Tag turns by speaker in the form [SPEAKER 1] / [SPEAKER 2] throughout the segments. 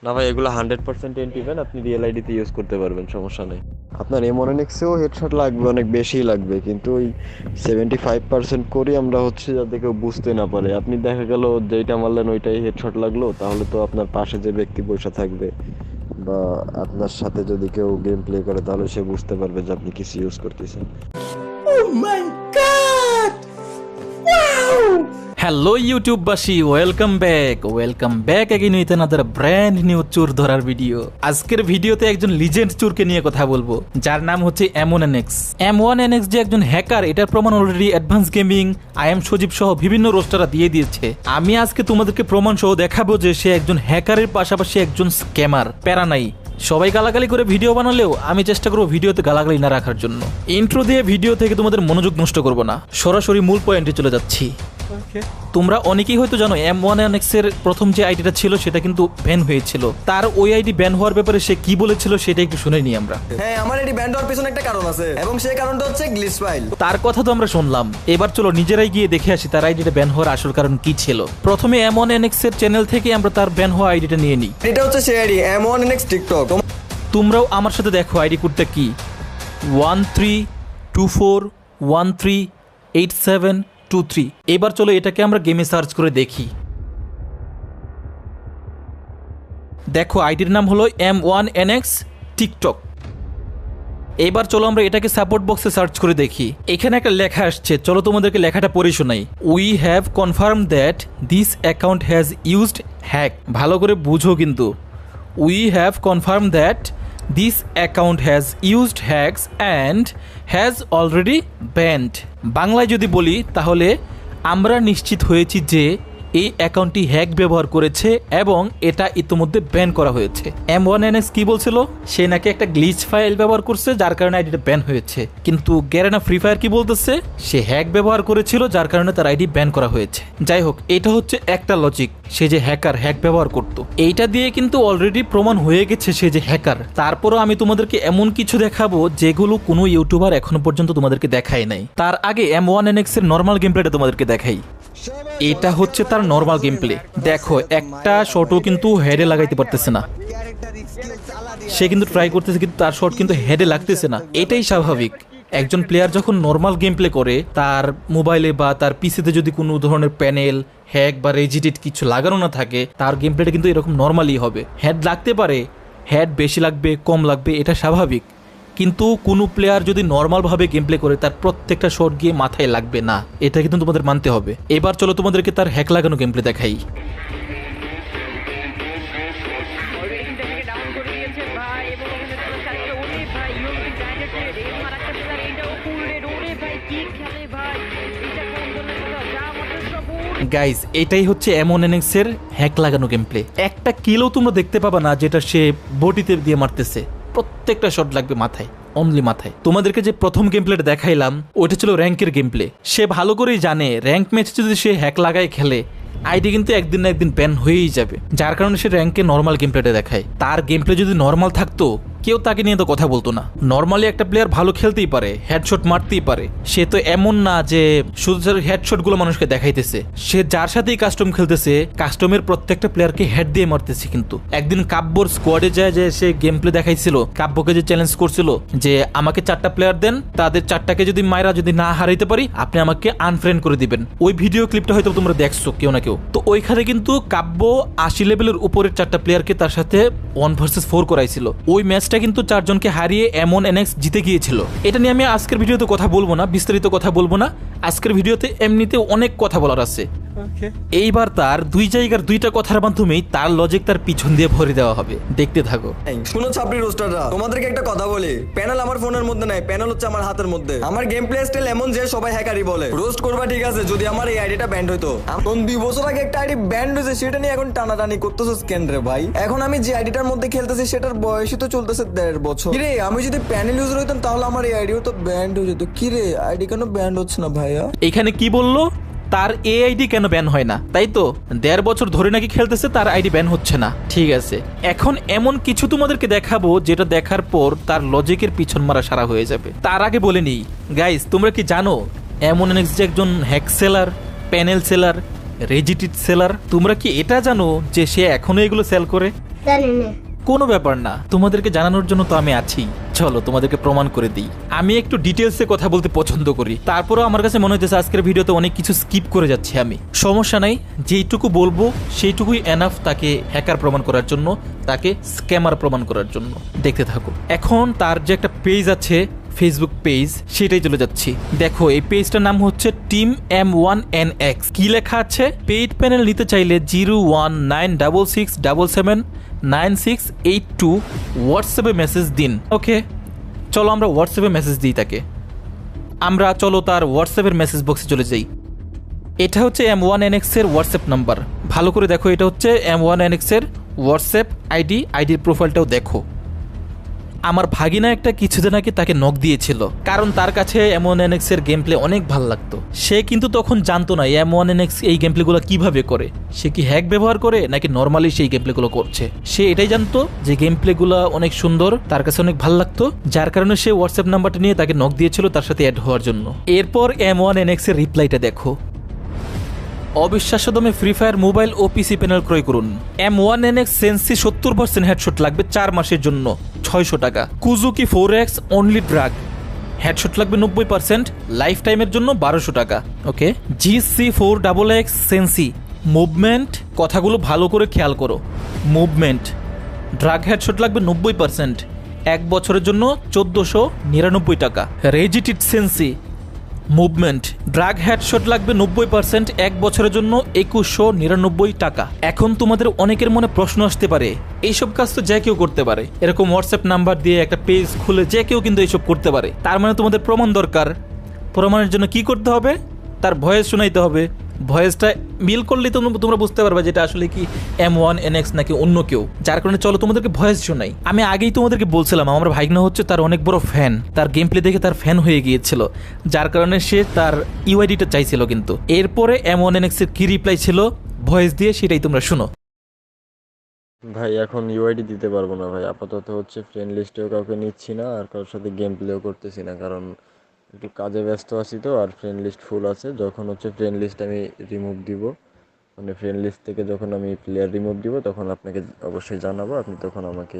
[SPEAKER 1] না ভাই, এগুলো 100% এন্টিভেন, আপনি রিয়েল আইডিতে ইউজ করতে পারবেন, সমস্যা নেই। আপনার M1NX-এও হেডশট লাগবে, অনেক বেশিই লাগবে, কিন্তু ওই 75% করি আমরা হচ্ছে যাতে কেউ বুঝতে না পারে। আপনি দেখা গেল যেইটা মারলেন ওইটাই হেডশট লাগলো, তাহলে তো আপনার পাশে যে ব্যক্তি বসে থাকবে বা আপনার সাথে যদি কেউ গেম প্লে করে, তাহলে সে বুঝতে পারবে যে আপনি কিছু ইউজ করতেছেন।
[SPEAKER 2] হ্যালো ইউটিউববাসী, welcome back again with another brand new চোর ধরার ভিডিও। আজকের ভিডিওতে একজন লিজেন্ড চোরকে নিয়ে কথা বলবো, যার নাম হচ্ছে M1NX। M1NX যে একজন হ্যাকার, এটার প্রমাণ অলরেডি অ্যাডভান্স গেমিং, আইএম সজীব সহ বিভিন্ন রোস্টাররা দিয়ে দিয়েছে। আমি আজকে তোমাদেরকে প্রমাণ সহ দেখাবো যে সে একজন হ্যাকারের পাশাপাশি একজন স্ক্যামার। প্যারা নাই, সবাই গালাগালি করে ভিডিও বানালেও আমি চেষ্টা করবো ভিডিওতে গালাগালি না রাখার জন্য। ইন্ট্রো দিয়ে ভিডিও থেকে তোমাদের মনোযোগ নষ্ট করবো না, সরাসরি মূল পয়েন্টে চলে যাচ্ছি। তোমরা অনেকেই হয়তো জানো M1NX এর প্রথম যে আইডিটা ছিল সেটা কিন্তু ব্যান হয়েছিল। তার ওই আইডি ব্যান হওয়ার ব্যাপারে সে কি বলেছিল সেটা একটু শুনে নিই আমরা।
[SPEAKER 3] হ্যাঁ, আমার আইডি ব্যান হওয়ার পিছনে একটা কারণ আছে, এবং সেই কারণটা হচ্ছে গ্লিচ ফাইল।
[SPEAKER 2] তার কথা তো আমরা শুনলাম, এবার চলো নিজেরাই গিয়ে দেখে আসি তার আইডিটা ব্যান হওয়ার আসল কারণ কি ছিল। প্রথমে M1NX এর চ্যানেল থেকে আমরা তার ব্যান হওয়া আইডিটা নিয়ে নিই।
[SPEAKER 3] এটা হচ্ছে সেই আইডি M1NX টিকটক।
[SPEAKER 2] তোমরাও আমার সাথে দেখো আইডি কোডটা কি, 1324138723। এবার চলো এটাকে আমরা গেমে সার্চ করে দেখি। দেখো আইডির নাম হলো M1NX টিকটক। এবার চলো আমরা এটাকে সাপোর্ট বক্সে সার্চ করে দেখি। এখানে একটা লেখা আসছে, চলো তোমাদেরকে লেখাটা পড়ে শোনাই। We have confirm that this account has used hack. ভালো করে বুঝো কিন্তু, we have confirm that this account has used hacks and has already band. বাংলায় যদি বলি তাহলে আমরা নিশ্চিত হয়েছি যে এই অ্যাকাউন্টটি হ্যাক ব্যবহার করেছে এবং এটা ইতিমধ্যে ব্যান করা হয়েছে। M1NX কি বলছিল, সে নাকি একটা গ্লিচ ফাইল ব্যবহার করছে যার কারণে আইডিটা ব্যান হয়েছে, কিন্তু গ্যারেনা ফ্রি ফায়ার কি বলতেছে, সে হ্যাক ব্যবহার করেছিল যার কারণে তার আইডি ব্যান করা হয়েছে। যাই হোক, এটা হচ্ছে একটা লজিক, সে যে হ্যাকার, হ্যাক ব্যবহার করত। এইটা দিয়ে কিন্তু অলরেডি প্রমাণ হয়ে গেছে সে যে হ্যাকার। তারপরও আমি তোমাদেরকে এমন কিছু দেখাবো যেগুলো কোনো ইউটিউবার এখনো পর্যন্ত তোমাদেরকে দেখায় নাই। তার আগে M1NX এর নর্মাল গেম প্লেটা তোমাদেরকে দেখাই। এটা হচ্ছে তার নর্মাল গেম প্লে। দেখো একটা শটও কিন্তু হেডে লাগাইতে পারতেছে না, সে কিন্তু ট্রাই করতেছে কিন্তু তার শট কিন্তু হেডে লাগতেছে না। এটাই স্বাভাবিক, একজন প্লেয়ার যখন নর্মাল গেম প্লে করে তার মোবাইলে বা তার পিসিতে যদি কোনো ধরনের প্যানেল হ্যাক বা রেজিটেড কিছু লাগানো না থাকে, তার গেম প্লেটা কিন্তু এরকম নর্মালি হবে। হেড লাগতে পারে, হেড বেশি লাগবে কম লাগবে, এটা স্বাভাবিক, কিন্তু কোনো প্লেয়ার যদি নর্মালভাবে গেম প্লে করে তার প্রত্যেকটা শট গিয়ে মাথায় লাগবে না, এটা কিন্তু তোমাদের মানতে হবে। এবার চলো তোমাদেরকে তার হ্যাক লাগানো গেম প্লে দেখাই। গাইজ, এটাই হচ্ছে M1NX এর হ্যাক লাগানো গেম প্লে। একটা কিলও তোমরা দেখতে পাবা না যেটা সে বডিতে দিয়ে মারতেছে, প্রত্যেকটা শট লাগবে মাথায়, অনলি মাথায়। তোমাদেরকে যে প্রথম গেম প্লেটা দেখাইলাম ওইটা ছিল র্যাঙ্কের গেম প্লে। সে ভালো করেই জানে র্যাঙ্ক ম্যাচে যদি সে হ্যাক লাগায় খেলে আইডি কিন্তু একদিন না একদিন ব্যান হয়েই যাবে, যার কারণে সে র্যাঙ্কে নর্মাল গেম প্লেটা দেখায়। তার গেম প্লে যদি নর্মাল থাকতো কেউ তাকে নিয়ে তো কথা বলতো না। নর্মালি একটা প্লেয়ার ভালো খেলতেই পারে, হেডশট মারতেই পারে, সে তো এমন না যে শুধু হেডশট গুলো মানুষকে দেখাইতেছে। সে যার সাথেই কাস্টম খেলতেছে, কাস্টমের প্রত্যেকটা প্লেয়ারকে হেড দিয়ে মারতেছে। কিন্তু একদিন কাব্যর স্কোয়াডে যায় যে সে গেম প্লে দেখাইছিল, কাব্যকে যে চ্যালেঞ্জ করছিল যে আমাকে 4টা প্লেয়ার দেন, তাদের 4টাকে যদি মাইরা যদি না হারাইতে পারি আপনি আমাকে আনফ্রেন্ড করে দিবেন। ওই ভিডিও ক্লিপটা হয়তো তোমরা দেখছো কেউ না কেউ। তো ওইখানে কিন্তু কাব্য 80 লেভেলের উপরের 4টা প্লেয়ারকে তার সাথে 1 vs 4 করাইছিল। ওই ম্যাচটা কিন্তু 4 জনকে হারিয়ে M1NX জিতে গিয়েছিল। এটা নিয়ে আমি আজকের ভিডিওতে কথা বলবো না, বিস্তারিত কথা বলবো না। আজকের ভিডিওতে এমনিতে অনেক কথা বলার আছে। এইবার তার দুই জায়গার দুইটা কথার মাধ্যমেই তার লজিক তার পিছন দিয়ে ভরে দেওয়া হবে, দেখতে থাকো।
[SPEAKER 3] শুনো ছাপড়ি রোস্টাররা, তোমাদেরকে একটা কথা বলি, প্যানেল আমার ফোনের মধ্যে নাই, প্যানেল হচ্ছে আমার হাতের মধ্যে। আমার গেম প্লে স্টাইল এমন যে সবাই হ্যাকারই বলে। রোস্ট করবা ঠিক আছে, যদি আমার এই আইডিটা ব্যান্ড হইতো। এখন 2 বছর আগে একটা আইডি ব্যান্ড হয়েছে, সেটা নিয়ে এখন টানাটানি করতেছো কেন রে ভাই? এখন আমি যে আইডিটার মধ্যে খেলতেছি সেটার বয়সই তো চলতেছে 1.5 বছর। কিরে, আমি যদি প্যানেল ইউজার হইতাম তাহলে আমার এই আইডিও তো ব্যান্ড হয়ে যেত। কিরে, আইডি কেন ব্যান্ড হচ্ছে না ভাইয়া?
[SPEAKER 2] এখানে কি বললো, তার এই আইডি কেন ব্যান হয় না, তাই তো 1.5 বছর ধরে নাকি খেলতেছে, তার আইডি ব্যান হচ্ছে না। ঠিক আছে, এখন এমন কিছু তোমাদেরকে দেখাবো যেটা দেখার পর তার লজিকের পিছন মারা সারা হয়ে যাবে। তার আগে বলে নিই গাইস, তোমরা কি জানো M1NX যে একজন hack seller, panel seller, registered seller? তোমরা কি এটা জানো যে সে এখনো এগুলো সেল করে?
[SPEAKER 4] জানি না।
[SPEAKER 2] কোনো ব্যাপার না, তোমাদেরকে জানানোর জন্য তো আমি আছি। চলো তোমাদেরকে প্রমাণ করে দিই। আমি একটু ডিটেলসে কথা বলতে পছন্দ করি, তারপরেও আমার কাছে মনে হচ্ছে আজকের ভিডিওতে অনেক কিছু স্কিপ করে যাচ্ছি আমি। সমস্যা নাই, যেইটুকু বলবো সেইটুকুই এনাফ তাকে হ্যাকার প্রমাণ করার জন্য, তাকে স্ক্যামার প্রমাণ করার জন্য। দেখতে থাকো। এখন তার যে একটা পেজ আছে, ফেসবুক পেজ, সেটাই চলে যাচ্ছি। দেখো এই পেজটার নাম হচ্ছে টিম M1NX। কি লেখা আছে? পেইড প্যানেল নিতে চাইলে 0196779682 হোয়াটসঅ্যাপে মেসেজ দিন। ওকে, চলো আমরা হোয়াটসঅ্যাপে মেসেজ দিই তাকে। চলো তার হোয়াটসঅ্যাপের মেসেজ বক্সে চলে যাই। এটা হচ্ছে M1NX এর হোয়াটসঅ্যাপ নাম্বার। ভালো করে দেখো, এটা হচ্ছে M1NX এর হোয়াটসঅ্যাপ আইডির প্রোফাইলটাও দেখো। আমার ভাগিনা একটা কিছুদিন আগে তাকে নক দিয়েছিল, কারণ তার কাছে M1NX এর গেম প্লে অনেক ভালো লাগতো। সে কিন্তু তখন জানতো না M1NX এই গেম প্লেগুলো কিভাবে করে, সে কি হ্যাক ব্যবহার করে নাকি নর্মালি সেই গেম প্লেগুলো করছে। সে এটাই জানতো যে গেম প্লেগুলো অনেক সুন্দর, তার কাছে অনেক ভালো লাগতো, যার কারণে সে হোয়াটসঅ্যাপ নাম্বারটা নিয়ে তাকে নক দিয়েছিল তার সাথে অ্যাড হওয়ার জন্য। এরপর M1NX এর রিপ্লাইটা দেখো। অবিশ্বাস্য দামে ফ্রি ফায়ার মোবাইল ও পিসি প্যানেল ক্রয় করুন। M1NX সেন্সি 70% হেডশট লাগবে 4 মাসের জন্য, 600 টাকা। কুজুকি 4X অনলি ড্রাগ, হেডশট লাগবে 90%, লাইফ টাইমের জন্য 1200 টাকা। ওকে। GC4XX সেন্সি মুভমেন্ট, কথাগুলো ভালো করে খেয়াল করো। মুভমেন্ট, ড্রাগ, হেডশট লাগবে 90%, 1 বছরের জন্য 1499 টাকা। রেজিটিড সেন্সি মুভমেন্ট, ড্রাগ, হেডশট লাগবে 90%, 1 বছরের জন্য 2199 টাকা। এখন তোমাদের অনেকের মনে প্রশ্ন আসতে পারে, এইসব কাজ তো যে কেউ করতে পারে, এরকম হোয়াটসঅ্যাপ নাম্বার দিয়ে একটা পেজ খুলে যে কেউ কিন্তু এইসব করতে পারে। তার মানে তোমাদের প্রমাণ দরকার। প্রমাণের জন্য কি করতে হবে? তার ভয়েস শোনাইতে হবে। ভয়েসটা মিল করলেই তোমরা বুঝতে পারবে যেটা আসলে কি M1NX নাকি অন্য কেউ। যার কারণে চলো তোমাদেরকে ভয়েস শোনাই। আমি আগেই তোমাদেরকে বলছিলাম আমার ভাইগনা হচ্ছে তার অনেক বড় ফ্যান, তার গেম প্লে দেখে তার ফ্যান হয়ে গিয়েছিল, যার কারণে সে তার ইউআইডিটা চাইছিল। কিন্তু এরপরে M1NX এর কি রিপ্লাই ছিল ভয়েস দিয়ে, সেটাই তোমরা শুনো।
[SPEAKER 1] ভাই এখন ইউআইডি দিতে পারবো না ভাই, আপাতত হচ্ছে ফ্রেন্ড লিস্টেও কাউকে নিচ্ছি না, আর কারোর সাথে গেম প্লেও করতেছি না, কারণ একটু কাজে ব্যস্ত আছি তো, আর ফ্রেন্ড লিস্ট ফুল আছে। যখন হচ্ছে ফ্রেন্ড লিস্ট আমি রিমুভ দিব, মানে ফ্রেন্ড লিস্ট থেকে যখন আমি প্লেয়ার রিমুভ দিব, তখন আপনাকে অবশ্যই জানাবো। আপনি তখন আমাকে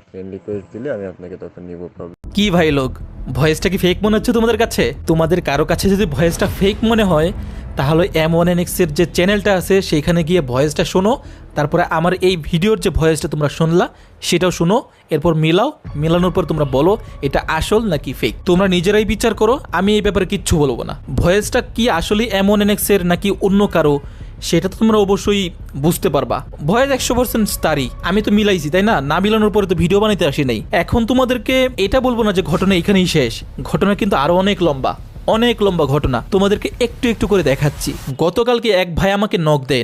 [SPEAKER 1] ফ্রেন্ড রিকোয়েস্ট দিলে আমি আপনাকে তখন নিব। প্রবলেম
[SPEAKER 2] কি ভাই লোক, ভয়েসটা কি ফেক মনে হচ্ছে তোমাদের কাছে? তোমাদের কারো কাছে যদি ভয়েসটা ফেক মনে হয়, তাহলে M1NX এর যে চ্যানেলটা আছে সেইখানে গিয়ে ভয়েসটা শোনো, তারপরে আমার এই ভিডিওর যে ভয়েসটা তোমরা শুনলা সেটাও শুনো, এরপর মেলানোর পর তোমরা বলো এটা আসল নাকি ফেক। তোমরা নিজেরাই বিচার করো, আমি এই ব্যাপারে কিচ্ছু বলবো না। ভয়েসটা কি আসলে M1NX এর নাকি অন্য কারো, সেটা তো তোমরা অবশ্যই বুঝতে পারবা। ভয়েস 100% তারই, আমি তো মিলাইছি, তাই না? না মিলানোর পরে তো ভিডিও বানাইতে আসি নাই। এখন তোমাদেরকে এটা বলবো না যে ঘটনা এখানেই শেষ, ঘটনা কিন্তু আরো অনেক লম্বা ঘটনা। তোমাদেরকে একটু একটু করে দেখাচ্ছি। গতকালকে এক ভাই আমাকে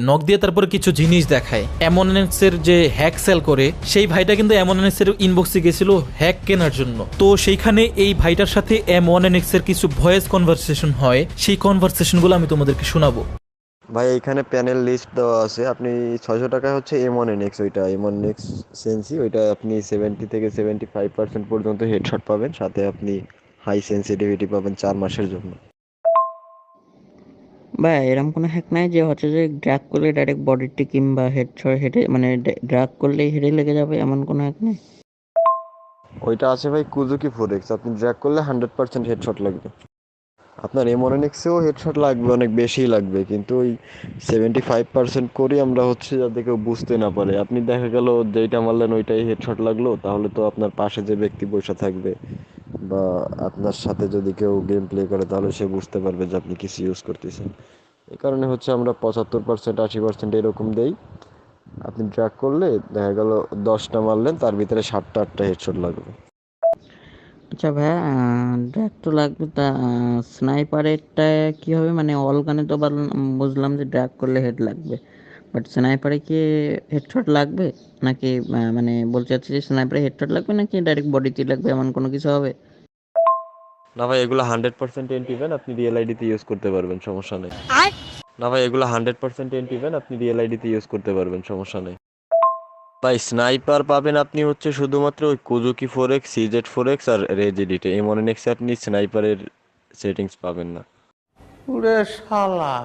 [SPEAKER 2] নক দিয়ে তারপরে কিছু জিনিস দেখায় M1NX এর যে হ্যাক সেল করে, সেই ভাইটা কিন্তু M1NX এর ইনবক্সে গেছিল হ্যাক কেনার জন্য। তো সেইখানে এই ভাইটার সাথে M1NX এর কিছু ভয়েস কনভারসেশন হয়, সেই কনভারসেশনগুলো আমি তোমাদেরকে শোনাবো।
[SPEAKER 1] ভাই এইখানে প্যানেল লিস্ট দেওয়া আছে, আপনি 600 টাকা হচ্ছে M1NX, ওইটা M1NX সেন্সি, ওইটা আপনি 70 থেকে 75% পর্যন্ত হেডশট পাবেন, সাথে আপনি হাই সেন্সিটিভিটি পাবেন 4 মাসের জন্য।
[SPEAKER 5] বা এরকম কোনো হ্যাক নাই যে হচ্ছে যে ড্র্যাগ করলে ডাইরেক্ট বডিতে কিংবা হেডে মানে ড্র্যাগ করলেই হেডে লেগে যাবে, এমন কোনো হ্যাক নেই?
[SPEAKER 1] ওইটা আছে ভাই কুজুকি 4X, আপনি ড্র্যাগ করলে 100% হেডশট লাগবে। আপনার M1NX-এও হেডশট লাগবে, অনেক বেশি লাগবে, কিন্তু ওই 75% করি আমরা হচ্ছে যাতে কেউ বুঝতে না পারে। আপনি দেখা গেল যেইটা মারলেন ওইটাই হেডশট লাগলো, তাহলে তো আপনার পাশে যে ব্যক্তি বসে থাকবে বা আপনার সাথে যদি কেউ গেম প্লে করে, তাহলে সে বুঝতে পারবে যে আপনি কিছু ইউজ করতেছেন। এই কারণে হচ্ছে আমরা 75% 80% এরকম দেই। আপনি ট্র্যাক করলে দেখা গেল 10টা মারলেন, তার ভিতরে 7টা 8টা হেডশট লাগবে।
[SPEAKER 5] আচ্ছা ভাইয়া, ড্র্যাগ তো লাগবে, তা স্নাইপারেরটা কি হবে? মানে অল গানে তো বুঝলাম যে ড্র্যাগ করলে হেড লাগবে, বাট স্নাইপারে কি হেডশট লাগবে নাকি? মানে বলতে চাচ্ছি যে স্নাইপারে হেডশট লাগবে নাকি ডাইরেক্ট বডিতে লাগবে, এমন কোনো কিছু হবে?
[SPEAKER 1] না ভাই, এগুলো 100% এন্টিভেন, আপনি রিয়েল আইডিতে ইউজ করতে পারবেন, সমস্যা নেই। না ভাই, এগুলো 100% এন্টিভেন, আপনি রিয়েল আইডিতে ইউজ করতে পারবেন, সমস্যা নেই। ভাই স্নাইপার পাবেন আপনি হচ্ছে শুধুমাত্র ওই কুজুকি 4X, CZ4X আর রেজ এডিটে। M1NX আপনি স্নাইপারের সেটিংস পাবেন না।
[SPEAKER 6] ওরে শালা,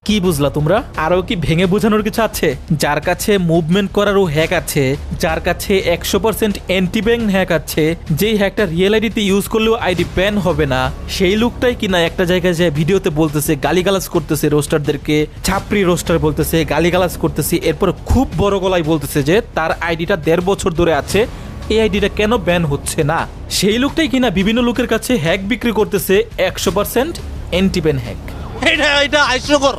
[SPEAKER 2] কি বুঝলা তোমরা? আরো কি ভেঙে বোঝানোর কিছু আছে? যার কাছে মুভমেন্ট করারও হ্যাক আছে, যার কাছে 100% অ্যান্টি ব্যাং হ্যাক আছে, যেই হ্যাকটা রিয়েল আইডিতে ইউজ করলেও আইডি ব্যান হবে না, সেই লোকটাই কিনা একটা জায়গায় যে ভিডিওতে বলতেছে, গালিগালাজ করতেছে রোস্টারদেরকে, ছাপরি রোস্টার বলতেছে, গালিগালাজ করতেছে, এরপর খুব বড় গলায় বলতেছে যে তার আইডিটা 1.5 বছর ধরে আছে, এই আইডিটা কেন ব্যান হচ্ছে না। সেই লোকটাই কিনা বিভিন্ন লোকের কাছে হ্যাক বিক্রি করতেছে 100% অ্যান্টি ব্যান হ্যাক।
[SPEAKER 4] এটা হাস্যকর।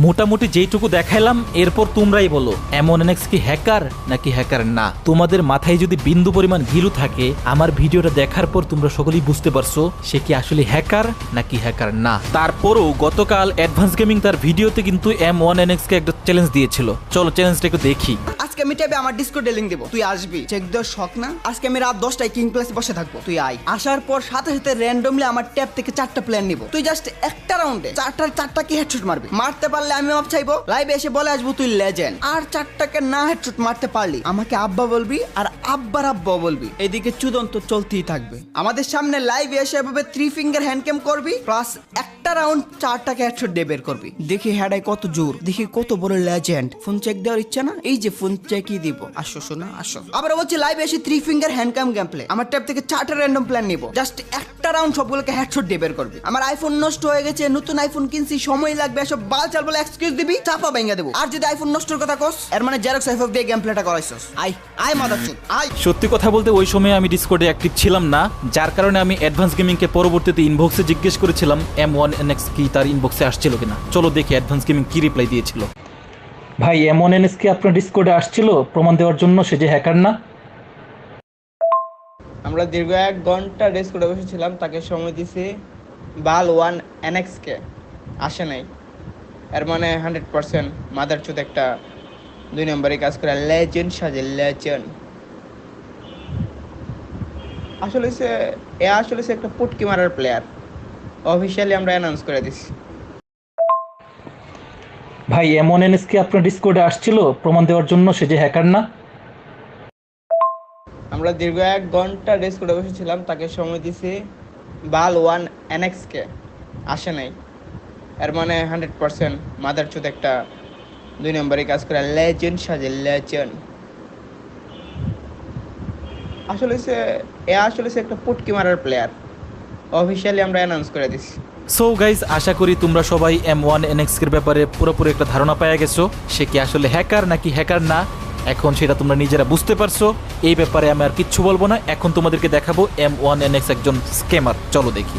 [SPEAKER 2] মোটামুটি যেইটুকু দেখাইলাম, এরপর তোমরাই বলো M1NX কি হ্যাকার নাকি হ্যাকার না। তোমাদের মাথায় যদি বিন্দু পরিমাণ ঘিলু থাকে, আমার ভিডিওটা দেখার পর তোমরা সকলেই বুঝতে পারছো সে কি আসলে হ্যাকার নাকি হ্যাকার না। তারপরও গতকাল অ্যাডভান্স গেমিং তার ভিডিওতে কিন্তু M1NX কে একটা চ্যালেঞ্জ দিয়েছিল। চলো চ্যালেঞ্জটা একটু দেখি।
[SPEAKER 6] আজকে আমি ট্যাবে আমার ডিসকর্ডে লিংক দেবো, তুই আসবি। চেক দেওয়ার শখ না? আজকে আমি রাত 10টায় কিং প্লেসে বসে থাকবো, তুই আয়। আসার পর সাথে সাথে র্যান্ডমলি আমার ট্যাব থেকে 4টা প্ল্যান নিব। তুই জাস্ট একটা রাউন্ডে 4টা কি হেডশট মারবি। মারতে পারলে আমি মাপ চাইবো, লাইভে এসে বলে আসবো তুই লেজেন্ড। আর 4টাকে না হেডশট মারতে পারলি আমাকে আব্বা বলবি, আর আব্বার আব্বা বলবি। এদিকে চুদন তো চলতেই থাকবে। আমাদের সামনে লাইভে এসে এভাবে 3 ফিঙ্গার হ্যান্ড ক্যাম করবি, প্লাস একটা রাউন্ড 4টাকে হেডশট দিয়ে বের করবি। দেখি হেডাই কত জোর, দেখি কত বড় লেজেন্ড। ফোন চেক দেওয়ার ইচ্ছা না? এই যে ফোন চেকই দিব। আসো শোনা আসো। আবার বলছি লাইভে এসে 3 ফিঙ্গার হ্যান্ড ক্যাম গেম প্লে। আমার ট্যাব থেকে 4টা র্যান্ডম প্ল্যান নিব, জাস্ট একটা রাউন্ড সবগুলোকে হেডশট দিয়ে বের করবি। আমার আইফোন নষ্ট হয়ে গেছে, নতুন আইফোন কিনছি, সময় লাগবে, এসব বালচাল বলে এক্সকিউজ দিবি, চাপা ভেঙে দেবো। আর যদি আইফোন নষ্টর কথা কস, এর মানে জেরক্স আইফোন দিয়ে গেম প্লেটা করাইছস। আই মাদারচোদ আই।
[SPEAKER 2] সত্যি কথা বলতে ওই সময় আমি ডিসকর্ডে অ্যাক্টিভ ছিলাম না, যার কারণে আমি অ্যাডভান্স গেমিংকে পরবর্তীতে ইনবক্সে জিজ্ঞেস করেছিলাম M1NX কি তার ইনবক্সে আসছিল কিনা। চলো দেখি অ্যাডভান্স গেমিং কি রিপ্লাই দিয়েছিল। ভাই M1NX কি আপনার ডিসকর্ডে আসছিল প্রমাণ দেওয়ার জন্য সে যে হ্যাকার না?
[SPEAKER 7] আমরা দীর্ঘ 1 ঘন্টা রেস করে বসেছিলাম, তাকে সময় দিছি বাল 1NX কে, আসে নাই। এর মানে 100% মাদারচোদ একটা 2 নম্বরে কাজ করে লেজেন্ড সাজে লেজেন্ড। আসলে সে একটা পুটকি মারার প্লেয়ার, অফিসিয়ালি আমরা অ্যানাউন্স করে দিছি।
[SPEAKER 2] ভাই M1NX কি আপনার ডিসকর্ডে আসছিল প্রমাণ দেওয়ার জন্য সে যে হ্যাকার না?
[SPEAKER 7] আমরা দীর্ঘ 1 ঘন্টা রেস করে বসেছিলাম, তাকে সময় দিছি বাল 1NX কে, আসে নাই। এর মানে 100% মাদারচোদ একটা 2 নম্বরে কাজ করে লেজেন্ড সাজে লেজেন্ড। আসলে সে একটা পুটকি মারার প্লেয়ার, অফিসিয়ালি আমরা অ্যানাউন্স করে দিছি।
[SPEAKER 2] সো গাইজ, আশা করি তোমরা সবাই M1NX এর ব্যাপারে পুরোপুরি একটা ধারণা পেয়ে গেছো, সে কি আসলে হ্যাকার নাকি হ্যাকার না। এখন সেটা তোমরা নিজেরা বুঝতে পারছো। এই ব্যাপারে আমি আর কিচ্ছু বলবো না, এখন তোমাদেরকে দেখাবো M1NX একজন স্ক্যামার। চলো দেখি।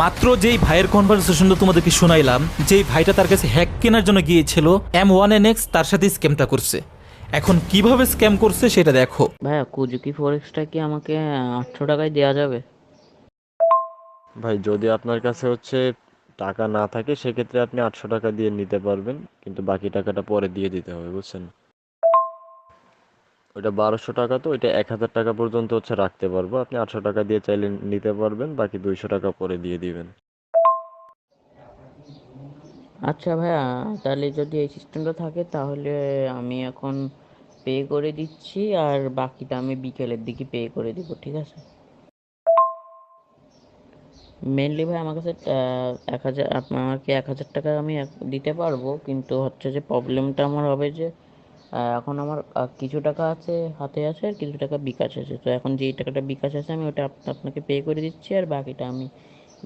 [SPEAKER 2] মাত্র যেই ভাইয়ের কনভারসেশনটা তোমাদেরকে শোনাইলাম, যেই ভাইটা তার কাছে হ্যাক কেনার জন্য গিয়েছিল, M1NX তার সাথে স্ক্যামটা করছে। এখন কিভাবে স্ক্যাম করছে সেটা দেখো।
[SPEAKER 5] ভাইয়া কুজুকি ফরেক্সটা কি আমাকে 800 টাকায় দেওয়া যাবে?
[SPEAKER 1] ভাই যদি আপনার কাছে টাকা না থাকে সেক্ষেত্রে আপনি 800 টাকা দিয়ে নিতে পারবেন, কিন্তু বাকি টাকাটা পরে দিয়ে দিতে হবে, বুঝছেন? ওইটা 1200 টাকা, তো ওইটা 1000 টাকা পর্যন্ত রাখতে পারবো। আপনি 800 টাকা দিয়ে চাইলে নিতে পারবেন, বাকি 200 টাকা পরে দিয়ে দিবেন।
[SPEAKER 5] আচ্ছা ভাইয়া, তাহলে যদি এই সিস্টেমটা থাকে তাহলে আমি এখন পে করে দিচ্ছি, আর বাকিটা আমি বিকেলের দিকে পে করে দিব, ঠিক আছে? মেনলি ভাই আমার কাছে 1000, আপনাকে 1000 টাকা আমি দিতে পারবো, কিন্তু যে প্রবলেমটা আমার হবে যে এখন আমার কিছু টাকা আছে হাতে আছে, আর কিছু টাকা বিকাশ আছে। তো এখন যেই টাকাটা বিকাশ আছে আমি ওটা আপনাকে পে করে দিচ্ছি, আর বাকিটা আমি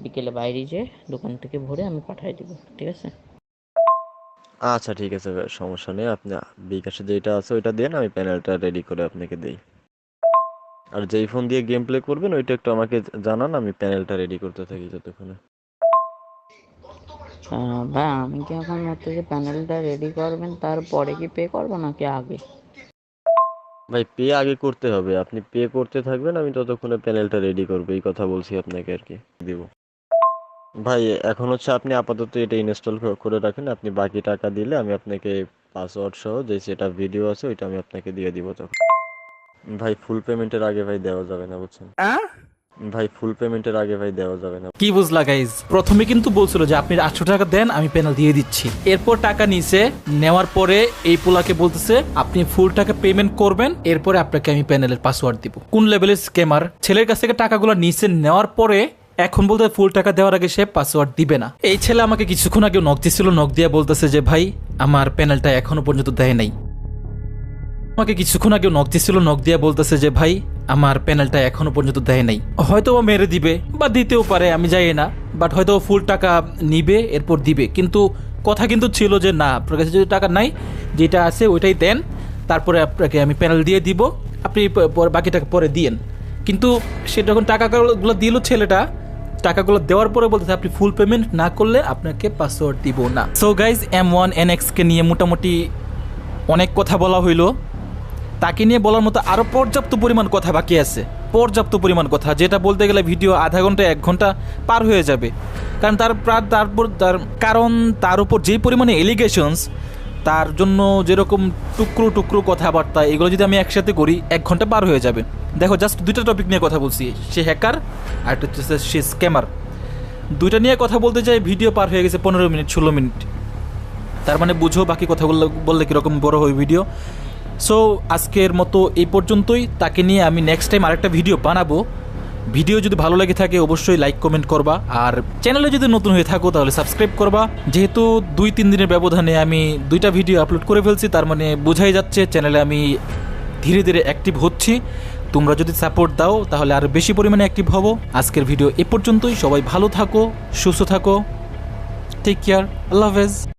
[SPEAKER 5] বিকেলে বাইরে যেয়ে দোকান থেকে ভরে আমি পাঠিয়ে দিব, ঠিক আছে?
[SPEAKER 1] আচ্ছা ঠিক আছে ভাই, সমস্যা নেই। আপনি বিকাশে যেটা আছে ওইটা দেন, আমি প্যানেলটা রেডি করে আপনাকে দেই। আর যেই ফোন দিয়ে গেম প্লে করবেন ওইটা একটু আমাকে জানান, আমি প্যানেলটা রেডি করতে থাকি ততক্ষণে।
[SPEAKER 5] ভাই আমি কি এখন যে প্যানেলটা রেডি করবেন তারপরে কি পে করবো নাকি আগে?
[SPEAKER 1] ভাই পে আগে করতে হবে, আপনি পে করতে থাকবেন, আমি ততক্ষণে প্যানেলটা রেডি করবো, এই কথা বলছি আপনাকে আর কি দিব। ভাই এখন আপনি আপাতত এটা ইনস্টল করে রাখেন, আপনি বাকি টাকা দিলে আমি আপনাকে পাসওয়ার্ড সহ যে সেটা ভিডিও আছে ওইটা আমি আপনাকে দিয়ে দিব তখন। ভাই ফুল পেমেন্টের আগে ভাই দেওয়া যাবে না, বুঝছেন? ভাই ফুল পেমেন্টের আগে ভাই দেওয়া যাবে না।
[SPEAKER 2] কি বুঝলা গাইজ? প্রথমে কিন্তু বলছিল যে আপনি 800 টাকা দেন, আমি প্যানেল দিয়ে দিচ্ছি। এরপর টাকা নিছে, নেওয়ার পরে এই পোলাকে বলতেছে আপনি ফুল টাকা পেমেন্ট করবেন, এরপরে আপনাকে আমি প্যানেলের পাসওয়ার্ড দিব। কোন লেভেলের স্ক্যামার! ছেলের কাছ থেকে টাকাগুলো নিছে, নেওয়ার পরে এখন বলতে ফুল টাকা দেওয়ার আগে সে পাসওয়ার্ড দিবে না। এই ছেলে আমাকে কিছুক্ষণ আগে নক দিছিল, নক দিয়ে বলতেছে যে ভাই আমার প্যানেলটা এখনো পর্যন্ত দেয় নাই। আমাকে কিছুক্ষণ আগে নক দিছিল, নক দিয়ে বলতেছে যে ভাই আমার প্যানেলটা এখনো পর্যন্ত দেয় নাই। হয়তো ও মেরে দিবে বা দিতেও পারে, আমি জানি না, বাট হয়তো ফুল টাকা নিবে এরপর দিবে। কিন্তু কথা কিন্তু ছিল যে না, আপনার কাছে যদি টাকা নাই, যেটা আছে ওইটাই দেন, তারপরে আপনাকে আমি প্যানেল দিয়ে দিব, আপনি বাকি টাকা পরে দিয়েন। কিন্তু সে যখন টাকাগুলো দিল ছেলেটা, টাকাগুলো দেওয়ার পরে বলতেছে আপনি ফুল পেমেন্ট না করলে আপনাকে পাসওয়ার্ড দিব না। সো গাইজ M1 NX কে নিয়ে মোটামুটি অনেক কথা বলা হইলো। তাকে নিয়ে বলার মতো আরও পর্যাপ্ত পরিমাণ কথা বাকি আছে, পর্যাপ্ত পরিমাণ কথা, যেটা বলতে গেলে ভিডিও আধা ঘন্টা 1 ঘন্টা পার হয়ে যাবে। কারণ তার উপর যেই পরিমাণে এলিগেশনস, তার জন্য যেরকম টুকরো টুকরো কথাবার্তা, এগুলো যদি আমি একসাথে করি 1 ঘন্টা পার হয়ে যাবে। দেখো জাস্ট 2টা টপিক নিয়ে কথা বলছি, সে হ্যাকার আর একটা হচ্ছে সে স্ক্যামার। 2টা নিয়ে কথা বলতে যাই ভিডিও পার হয়ে গেছে 15 মিনিট 16 মিনিট। তার মানে বুঝো বাকি কথাগুলো বললে কীরকম বড় হয় ভিডিও। সো আজকের মতো এই পর্যন্তই। তাকে নিয়ে আমি নেক্সট টাইম আরেকটা ভিডিও বানাবো। ভিডিও যদি ভালো লেগে থাকে অবশ্যই লাইক কমেন্ট করবা, আর চ্যানেলে যদি নতুন হয়ে থাকো তাহলে সাবস্ক্রাইব করবা। যেহেতু 2-3 দিনের ব্যবধানে আমি 2টা ভিডিও আপলোড করে ফেলছি, তার মানে বোঝাই যাচ্ছে চ্যানেলে আমি ধীরে ধীরে অ্যাক্টিভ হচ্ছি। তোমরা যদি সাপোর্ট দাও তাহলে আরও বেশি পরিমাণে অ্যাক্টিভ হব। আজকের ভিডিও এ পর্যন্তই। সবাই ভালো থাকো, সুস্থ থাকো, টেক কেয়ার, আল্লাহ হাফেজ।